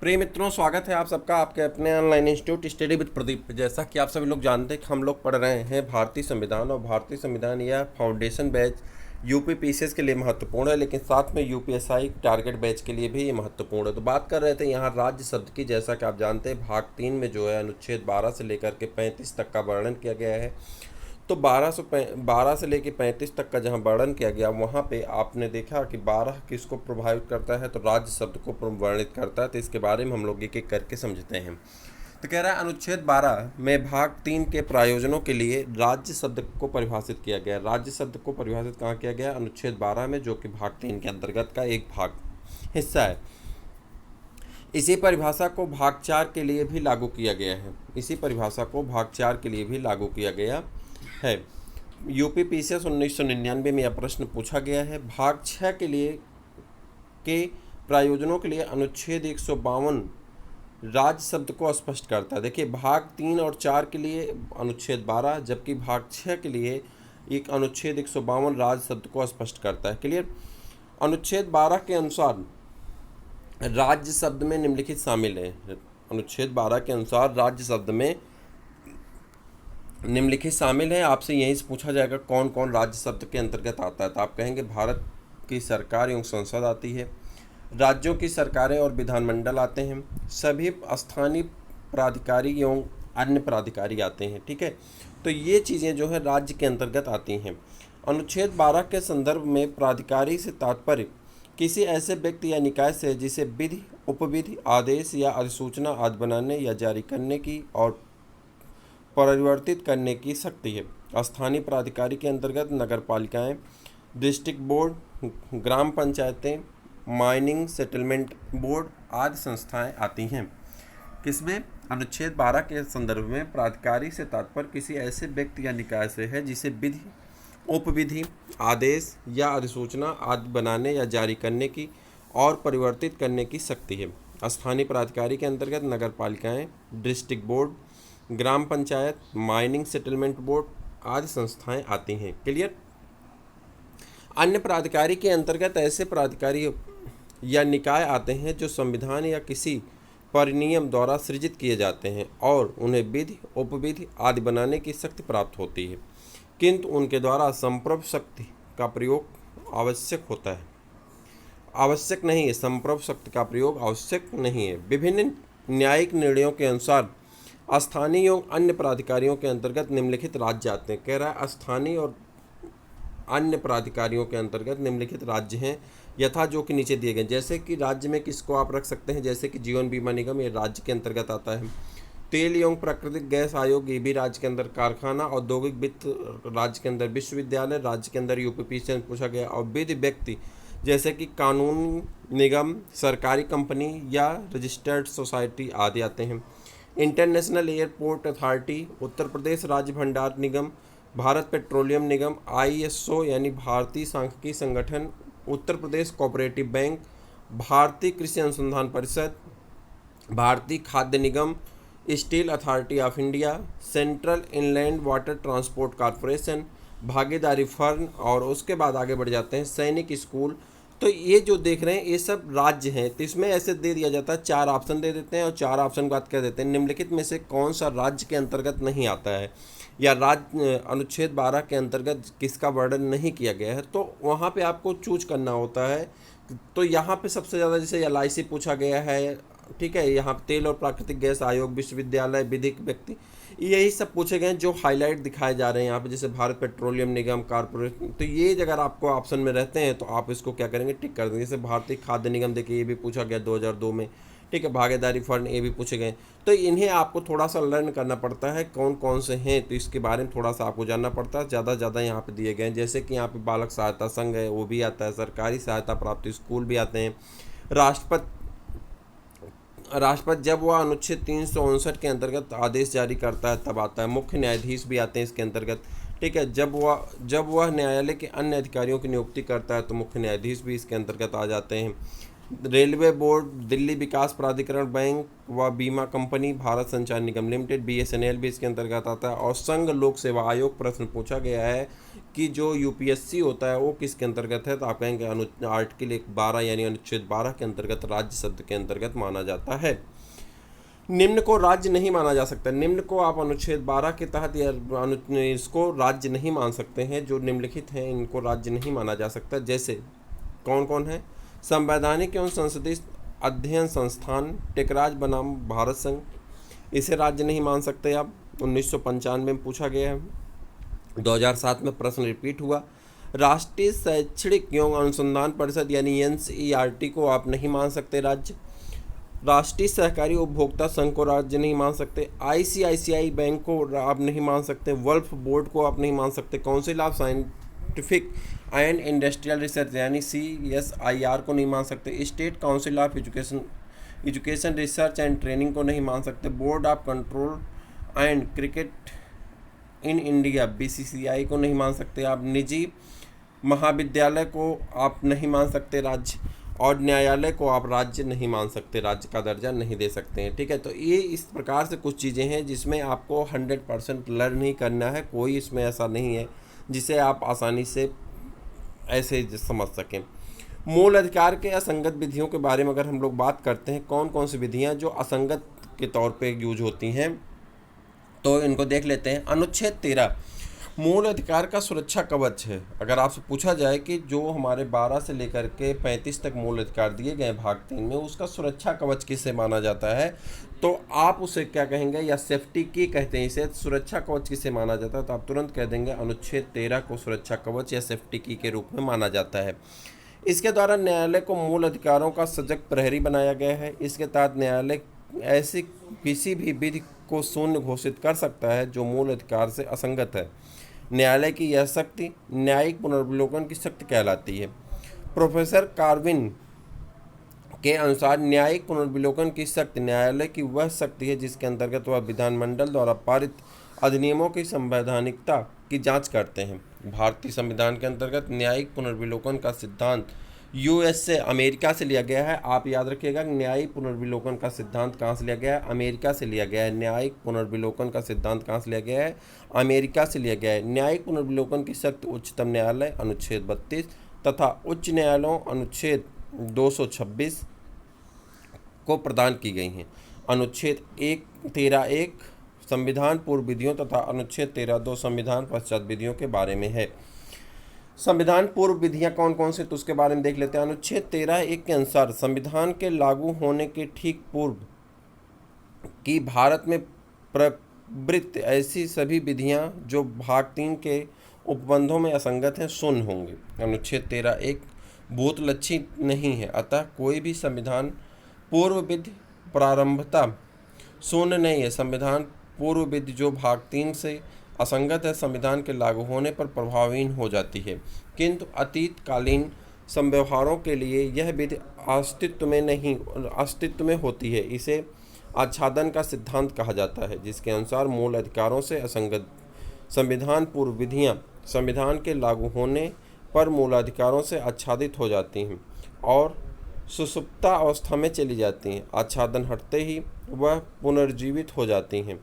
प्रिय मित्रों, स्वागत है आप सबका आपके अपने online institute study with Pradeep. जैसा कि आप सभी लोग जानते हैं कि हम लोग पढ़ रहे हैं भारतीय संविधान, और भारतीय संविधान या फाउंडेशन बैच यूपी पीसीएस के लिए महत्वपूर्ण है, लेकिन साथ में यूपीएसआई टारगेट बैच के लिए भी ये महत्वपूर्ण है। तो बात कर रहे थे यहाँ राज्य शब्द की। जैसा कि आप जानते हैं भाग 3 में जो है अनुच्छेद 12 से लेकर के 35 तक का वर्णन किया गया है। तो 12 से लेकर 35 तक का जहाँ वर्णन किया गया, वहाँ पे आपने देखा कि 12 किसको प्रभावित करता है, तो राज्य शब्द को वर्णित करता है। तो इसके बारे में हम लोग एक एक करके समझते हैं। तो कह रहा है अनुच्छेद 12 में भाग 3 के प्रयोजनों के लिए राज्य शब्द को परिभाषित किया गया। राज्य शब्द को परिभाषित कहाँ किया गया? अनुच्छेद 12 में, जो कि भाग 3 के अंतर्गत का एक भाग हिस्सा है। इसी परिभाषा को भाग 4 के लिए भी लागू किया गया है। इसी परिभाषा को भाग 4 के लिए भी लागू किया गया है। यूपी पीसीएस 1999 में यह प्रश्न पूछा गया है। भाग 6 के लिए के प्रयोजनों के लिए अनुच्छेद 152 राज्य शब्द को स्पष्ट करता है। देखिए, भाग 3 और 4 के लिए अनुच्छेद 12, जबकि भाग 6 के लिए एक अनुच्छेद 152 राज्य शब्द को स्पष्ट करता है। क्लियर? अनुच्छेद 12 के अनुसार राज्य शब्द में निम्नलिखित शामिल है। अनुच्छेद 12 के अनुसार राज्य शब्द में निम्नलिखित शामिल है। आपसे यहीं से पूछा जाएगा कौन कौन राज्य शब्द के अंतर्गत आता है, तो आप कहेंगे भारत की सरकार एवं संसद आती है, राज्यों की सरकारें और विधानमंडल आते हैं, सभी स्थानीय प्राधिकारी एवं अन्य प्राधिकारी आते हैं। ठीक है, तो ये चीज़ें जो है राज्य के अंतर्गत आती हैं। अनुच्छेद 12 के संदर्भ में प्राधिकारी से तात्पर्य किसी ऐसे व्यक्ति या निकाय से जिसे विधि, उपविधि, आदेश या अधिसूचना आदि बनाने या जारी करने की और परिवर्तित करने की शक्ति है। स्थानीय प्राधिकारी के अंतर्गत नगर पालिकाएँ, डिस्ट्रिक्ट बोर्ड, ग्राम पंचायतें, माइनिंग सेटलमेंट बोर्ड आदि संस्थाएं आती हैं। किसमें? अनुच्छेद 12 के संदर्भ में प्राधिकारी से तात्पर्य किसी ऐसे व्यक्ति या निकाय से है जिसे विधि, उपविधि, आदेश या अधिसूचना आदि बनाने या जारी करने की और परिवर्तित करने की शक्ति है। स्थानीय प्राधिकारी के अंतर्गत नगर पालिकाएँ, डिस्ट्रिक्ट बोर्ड, ग्राम पंचायत, माइनिंग सेटलमेंट बोर्ड आदि संस्थाएं आती हैं। क्लियर? अन्य प्राधिकारी के अंतर्गत ऐसे प्राधिकारी या निकाय आते हैं जो संविधान या किसी परिनियम द्वारा सृजित किए जाते हैं और उन्हें विधि, उपविधि आदि बनाने की शक्ति प्राप्त होती है, किंतु उनके द्वारा संप्रभु शक्ति का प्रयोग आवश्यक होता है। आवश्यक नहीं है, संप्रभु शक्ति का प्रयोग आवश्यक नहीं है। विभिन्न न्यायिक निर्णयों के अनुसार स्थानीय एवं अन्य प्राधिकारियों के अंतर्गत निम्नलिखित राज्य आते हैं। कह रहा है स्थानीय और अन्य प्राधिकारियों के अंतर्गत निम्नलिखित राज्य हैं यथा जो कि नीचे दिए गए। जैसे कि राज्य में किसको आप रख सकते हैं, जैसे कि जीवन बीमा निगम, ये राज्य के अंतर्गत आता है। तेल एवं प्राकृतिक गैस आयोग, ये भी राज्य के अंदर। कारखाना, औद्योगिक वित्त राज्य के अंदर। विश्वविद्यालय राज्य के अंदर यूपी से पूछा गया। और विधि व्यक्ति जैसे कि कानून निगम, सरकारी कंपनी या रजिस्टर्ड सोसाइटी आदि आते हैं। International airport authority, Uttar Pradesh राज्य भंडार निगम, भारत पेट्रोलियम निगम, आईएसओ यानी भारतीय सांख्यिकी संगठन, उत्तर प्रदेश कोऑपरेटिव बैंक, भारतीय कृषि अनुसंधान परिषद, भारतीय खाद्य निगम, steel authority of India, central inland water transport corporation, भागीदारी फर्म, और उसके बाद आगे बढ़ जाते हैं सैनिक स्कूल। तो ये जो देख रहे हैं ये सब राज्य हैं। तो इसमें ऐसे दे दिया जाता है, 4 ऑप्शन दे देते हैं और 4 ऑप्शन के बाद कह देते हैं निम्नलिखित में से कौन सा राज्य के अंतर्गत नहीं आता है, या राज्य अनुच्छेद 12 के अंतर्गत किसका वर्णन नहीं किया गया है। तो वहाँ पे आपको चूज करना होता है। तो यहाँ पे सबसे ज़्यादा जैसे एलआईसी पूछा गया है, ठीक है, यहाँ तेल और प्राकृतिक गैस आयोग, विश्वविद्यालय, विधिक व्यक्ति, यही सब पूछे गए हैं जो हाईलाइट दिखाए जा रहे हैं यहाँ पे। जैसे भारत पेट्रोलियम निगम, कारपोरेशन, तो ये अगर आपको ऑप्शन में रहते हैं तो आप इसको क्या करेंगे, टिक कर देंगे। जैसे भारतीय खाद्य निगम, देखिए ये भी पूछा गया 2002 में, ठीक है। भागीदारी फंड, ये भी पूछे गए। तो इन्हें आपको थोड़ा सा लर्न करना पड़ता है कौन कौन से हैं, तो इसके बारे में थोड़ा सा आपको जानना पड़ता है। ज़्यादा यहाँ पे दिए गए हैं, जैसे कि यहाँ पे बालक सहायता संघ है, वो भी आता है। सरकारी सहायता प्राप्त स्कूल भी आते हैं। राष्ट्रपति जब वह अनुच्छेद 359 के अंतर्गत आदेश जारी करता है तब आता है। मुख्य न्यायाधीश भी आते हैं इसके अंतर्गत, ठीक है। जब वह न्यायालय के अन्य अधिकारियों की नियुक्ति करता है तो मुख्य न्यायाधीश भी इसके अंतर्गत आ जाते हैं। रेलवे बोर्ड, दिल्ली विकास प्राधिकरण, बैंक व बीमा कंपनी, भारत संचार निगम लिमिटेड, बीएसएनएल भी इसके अंतर्गत आता है। और संघ लोक सेवा आयोग, प्रश्न पूछा गया है कि जो यूपीएससी होता है वो किसके अंतर्गत है, तो आप कहेंगे आर्टिकल 12 यानी अनुच्छेद 12 के अंतर्गत राज्य शब्द के अंतर्गत माना जाता है। निम्न को राज्य नहीं माना जा सकता। निम्न को आप अनुच्छेद 12 के तहत या इसको राज्य नहीं मान सकते हैं। जो निम्नलिखित हैं इनको राज्य नहीं माना जा सकता। जैसे कौन कौन है? संवैधानिक एवं संसदीय अध्ययन संस्थान टेकराज बनाम भारत संघ, इसे राज्य नहीं मान सकते आप। 1995 में पूछा गया है, 2007 में प्रश्न रिपीट हुआ। राष्ट्रीय शैक्षणिक एवं अनुसंधान परिषद यानी एनसीईआरटी को आप नहीं मान सकते राज्य। राष्ट्रीय सहकारी उपभोक्ता संघ को राज्य नहीं मान सकते। आईसीआईसीआई बैंक को आप नहीं मान सकते। वल्फ बोर्ड को आप नहीं मान सकते। Council of scientific and industrial research यानी CSIR को नहीं मान सकते। State council of education research and training को नहीं मान सकते। Board of control and cricket in India BCCI को नहीं मान सकते आप। निजी महाविद्यालय को आप नहीं मान सकते राज्य, और न्यायालय को आप राज्य नहीं मान सकते, राज्य का दर्जा नहीं दे सकते हैं। ठीक है, तो ये इस प्रकार से कुछ चीज़ें हैं जिसमें आपको 100% लर्न ही करना है। कोई इसमें ऐसा नहीं है जिसे आप आसानी से ऐसे समझ सकें। मूल अधिकार के असंगत विधियों के बारे में अगर हम लोग बात करते हैं, कौन कौन सी विधियां जो असंगत के तौर पे यूज होती हैं, तो इनको देख लेते हैं। अनुच्छेद 13 मूल अधिकार का सुरक्षा कवच है। अगर आपसे पूछा जाए कि जो हमारे 12 से लेकर के 35 तक मूल अधिकार दिए गए भाग 3 में, उसका सुरक्षा कवच किसे माना जाता है, तो आप उसे क्या कहेंगे, या सेफ्टी की कहते हैं इसे, सुरक्षा कवच किसे माना जाता है, तो आप तुरंत कह देंगे अनुच्छेद 13 को सुरक्षा कवच या सेफ्टी की के रूप में माना जाता है। इसके द्वारा न्यायालय को मूल अधिकारों का सजग प्रहरी बनाया गया है। इसके तहत न्यायालय ऐसी किसी भी विधि को शून्य घोषित कर सकता है जो मूल अधिकार से असंगत है। न्यायालय की यह शक्ति न्यायिक पुनर्विलोकन की शक्ति कहलाती है। प्रोफेसर कार्विन के अनुसार न्यायिक पुनर्विलोकन की शक्ति न्यायालय की वह शक्ति है जिसके अंतर्गत वह विधानमंडल द्वारा पारित अधिनियमों की संवैधानिकता की जांच करते हैं। भारतीय संविधान के अंतर्गत न्यायिक पुनर्विलोकन का सिद्धांत US से, अमेरिका से लिया गया है। आप याद रखिएगा, न्यायिक पुनर्विलोकन का सिद्धांत कहाँ से लिया गया है? अमेरिका से लिया गया है। न्यायिक पुनर्विलोकन का सिद्धांत कहाँ से लिया गया है? अमेरिका से लिया गया है। न्यायिक पुनर्विलोकन की शक्ति उच्चतम न्यायालय अनुच्छेद 32 तथा उच्च न्यायालयों अनुच्छेद 226 को प्रदान की गई हैं। अनुच्छेद 13(1) संविधान पूर्व विधियों तथा अनुच्छेद 13(2) संविधान पश्चात विधियों के बारे में है। संविधान पूर्व विधियां कौन कौन से, तो उसके बारे में देख लेते हैं। अनुच्छेद 13(1) के अनुसार संविधान के लागू होने के ठीक पूर्व की भारत में प्रवृत्त ऐसी सभी विधियां जो भाग 3 के उपबंधों में असंगत हैं शून्य होंगी। अनुच्छेद 13(1) भूतलक्षी नहीं है, अतः कोई भी संविधान पूर्व विधि प्रारंभता शून्य नहीं है। संविधान पूर्व विधि जो भाग 3 से असंगत है संविधान के लागू होने पर प्रभावहीन हो जाती है, किंतु अतीतकालीन संव्यवहारों के लिए यह विधि अस्तित्व में होती है। इसे आच्छादन का सिद्धांत कहा जाता है, जिसके अनुसार मूल अधिकारों से असंगत संविधान पूर्व विधियां संविधान के लागू होने पर मूलाधिकारों से आच्छादित हो जाती हैं और सुषुप्ता अवस्था में चली जाती हैं। आच्छादन हटते ही वह पुनर्जीवित हो जाती हैं।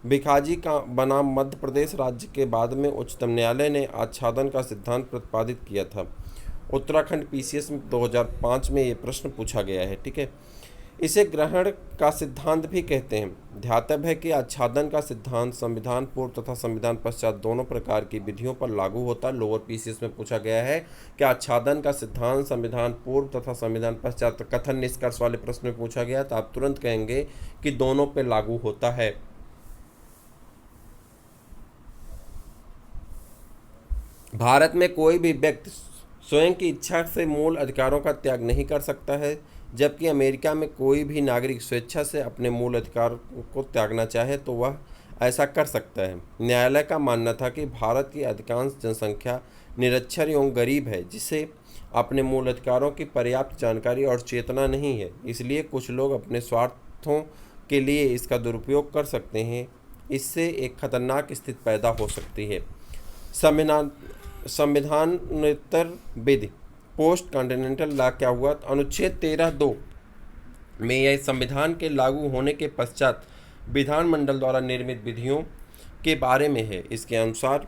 भिखाजी का बनाम मध्य प्रदेश राज्य के बाद में उच्चतम न्यायालय ने आच्छादन का सिद्धांत प्रतिपादित किया था। उत्तराखंड PCS में 2005 में ये प्रश्न पूछा गया है। ठीक है, इसे ग्रहण का सिद्धांत भी कहते हैं। ध्यातव्य है कि आच्छादन का सिद्धांत संविधान पूर्व तथा संविधान पश्चात दोनों प्रकार की विधियों पर लागू होता है। लोअर PCS में पूछा गया है कि आच्छादन का सिद्धांत संविधान पूर्व तथा संविधान पश्चात कथन निष्कर्ष वाले प्रश्न में पूछा गया, तो आप तुरंत कहेंगे कि दोनों पर लागू होता है। भारत में कोई भी व्यक्ति स्वयं की इच्छा से मूल अधिकारों का त्याग नहीं कर सकता है, जबकि अमेरिका में कोई भी नागरिक स्वेच्छा से अपने मूल अधिकार को त्यागना चाहे तो वह ऐसा कर सकता है। न्यायालय का मानना था कि भारत की अधिकांश जनसंख्या निरक्षर एवं गरीब है, जिसे अपने मूल अधिकारों की पर्याप्त जानकारी और चेतना नहीं है, इसलिए कुछ लोग अपने स्वार्थों के लिए इसका दुरुपयोग कर सकते हैं। इससे एक खतरनाक स्थिति पैदा हो सकती है। संविधानोत्तर विधि पोस्ट कॉन्टिनेंटल लॉ क्या हुआ? अनुच्छेद 13(2) में यह संविधान के लागू होने के पश्चात विधानमंडल द्वारा निर्मित विधियों के बारे में है। इसके अनुसार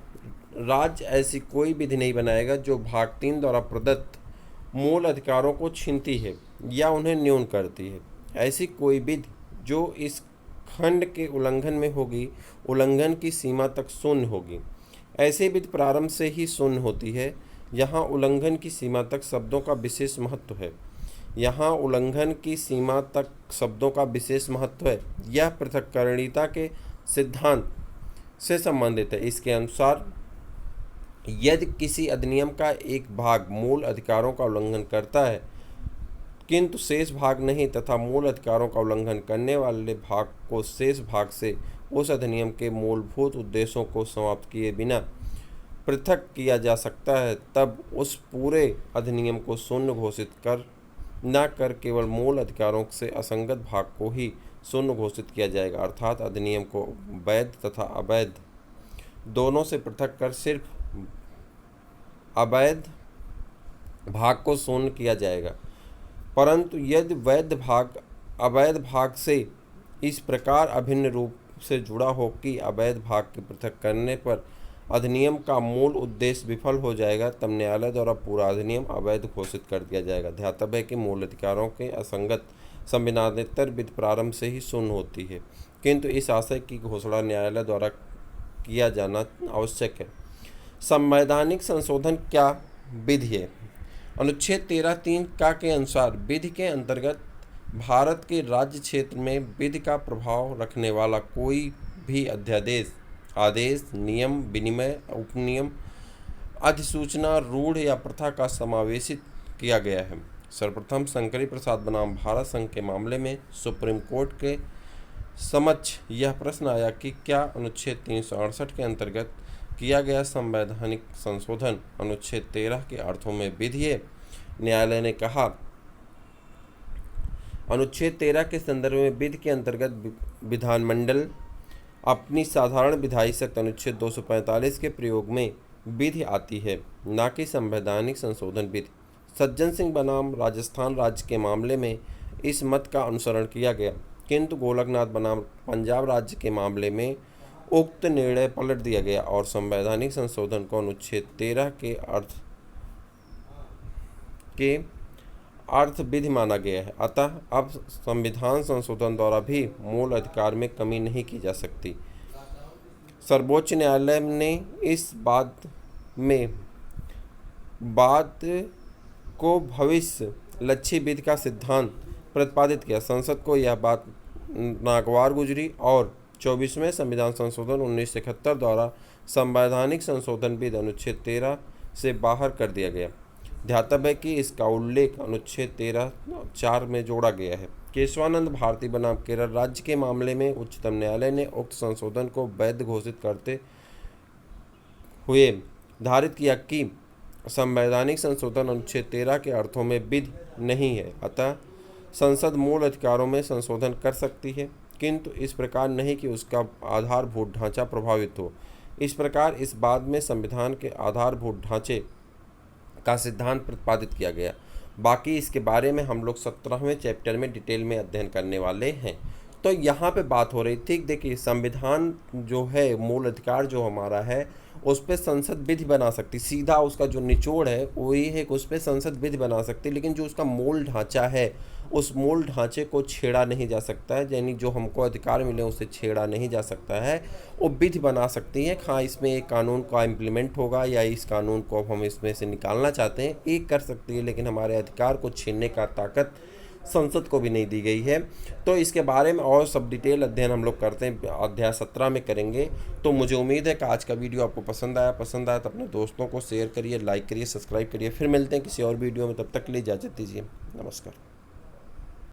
राज्य ऐसी कोई विधि नहीं बनाएगा जो भाग 3 द्वारा प्रदत्त मूल अधिकारों को छीनती है या उन्हें न्यून करती है। ऐसी कोई विधि जो इस खंड के उल्लंघन में होगी, उल्लंघन की सीमा तक शून्य होगी। ऐसी विधि प्रारंभ से ही शून्य होती है। यहाँ उल्लंघन की सीमा तक शब्दों का विशेष महत्व है। यहाँ उल्लंघन की सीमा तक शब्दों का विशेष महत्व है। यह पृथक्करणीयता के सिद्धांत से संबंधित है। इसके अनुसार यदि किसी अधिनियम का एक भाग मूल अधिकारों का उल्लंघन करता है किंतु शेष भाग नहीं, तथा मूल अधिकारों का उल्लंघन करने वाले भाग को शेष भाग से उस अधिनियम के मूलभूत उद्देश्यों को समाप्त किए बिना पृथक किया जा सकता है, तब उस पूरे अधिनियम को शून्य घोषित न कर केवल मूल अधिकारों से असंगत भाग को ही शून्य घोषित किया जाएगा। अर्थात अधिनियम को वैध तथा अवैध दोनों से पृथक कर सिर्फ अवैध भाग को शून्य किया जाएगा। परंतु यदि वैध भाग अवैध भाग से इस प्रकार अभिन्न रूप से जुड़ा हो कि अवैध भाग के पृथक करने पर अधिनियम का मूल उद्देश्य विफल हो जाएगा, तब न्यायालय द्वारा पूरा अधिनियम अवैध घोषित कर दिया जाएगा। ध्यातव्य है कि मूल अधिकारों के असंगत संविधानेतर विधि प्रारंभ से ही शून्य होती है, किंतु इस आशय की घोषणा न्यायालय द्वारा किया जाना आवश्यक है। संवैधानिक संशोधन क्या विधि है? अनुच्छेद 13(3) का के अनुसार विधि के अंतर्गत भारत के राज्य क्षेत्र में विधि का प्रभाव रखने वाला कोई भी अध्यादेश, आदेश, नियम, विनिमय, उपनियम, अधिसूचना, रूढ़ या प्रथा का समावेशित किया गया है। सर्वप्रथम शंकरी प्रसाद बनाम भारत संघ के मामले में सुप्रीम कोर्ट के समक्ष यह प्रश्न आया कि क्या अनुच्छेद 368 के अंतर्गत किया गया संवैधानिक संशोधन अनुच्छेद 13 के अर्थों में विधि है। न्यायालय ने कहा, अनुच्छेद 13 के संदर्भ में विधि के अंतर्गत विधानमंडल अपनी साधारण विधायी शक्ति अनुच्छेद 245 के प्रयोग में विधि आती है, न कि संवैधानिक संशोधन विधि। सज्जन सिंह बनाम राजस्थान राज्य के मामले में इस मत का अनुसरण किया गया, किंतु गोलकनाथ बनाम पंजाब राज्य के मामले में उक्त निर्णय पलट दिया गया और संवैधानिक संशोधन को अनुच्छेद 13 के अर्थ विधि माना गया है। अतः अब संविधान संशोधन द्वारा भी मूल अधिकार में कमी नहीं की जा सकती। सर्वोच्च न्यायालय ने इस बात को भविष्य लक्ष्य विधि का सिद्धांत प्रतिपादित किया। संसद को यह बात नागवार गुजरी और 24वें संविधान संशोधन 1971 द्वारा संवैधानिक संशोधन विधि अनुच्छेद 13 से बाहर कर दिया गया। ध्यातव्य है कि इसका उल्लेख अनुच्छेद 13(4) में जोड़ा गया है। केशवानंद भारती बनाम केरल राज्य के मामले में उच्चतम न्यायालय ने उक्त संशोधन को वैध घोषित करते हुए धारित किया कि संवैधानिक संशोधन अनुच्छेद 13 के अर्थों में विधि नहीं है। अतः संसद मूल अधिकारों में संशोधन कर सकती है, किंतु इस प्रकार नहीं कि उसका आधारभूत ढांचा प्रभावित हो। इस प्रकार इस बात में संविधान के आधारभूत ढांचे का सिद्धांत प्रतिपादित किया गया। बाकी इसके बारे में हम लोग 17वें चैप्टर में डिटेल में अध्ययन करने वाले हैं। तो यहाँ पे बात हो रही थी, देखिए संविधान जो है, मूल अधिकार जो हमारा है, उस पर संसद विधि बना सकती, सीधा उसका जो निचोड़ है वही है कि उस पर संसद विधि बना सकती, लेकिन जो उसका मूल ढांचा है उस मूल ढांचे को छेड़ा नहीं जा सकता है, यानी जो हमको अधिकार मिले उसे छेड़ा नहीं जा सकता है, वो विधि बना सकती है। हाँ, इसमें एक कानून का इम्प्लीमेंट होगा या इस कानून को अब हम इसमें से निकालना चाहते हैं, एक कर सकती है, लेकिन हमारे अधिकार को छीनने का ताकत संसद को भी नहीं दी गई है। तो इसके बारे में और सब डिटेल अध्ययन हम लोग करते हैं, अध्याय 17 में करेंगे। तो मुझे उम्मीद है कि आज का वीडियो आपको पसंद आया तो अपने दोस्तों को शेयर करिए, लाइक करिए, सब्सक्राइब करिए। फिर मिलते हैं किसी और वीडियो में, तब तक के लिए इजाज़त दीजिए। नमस्कार।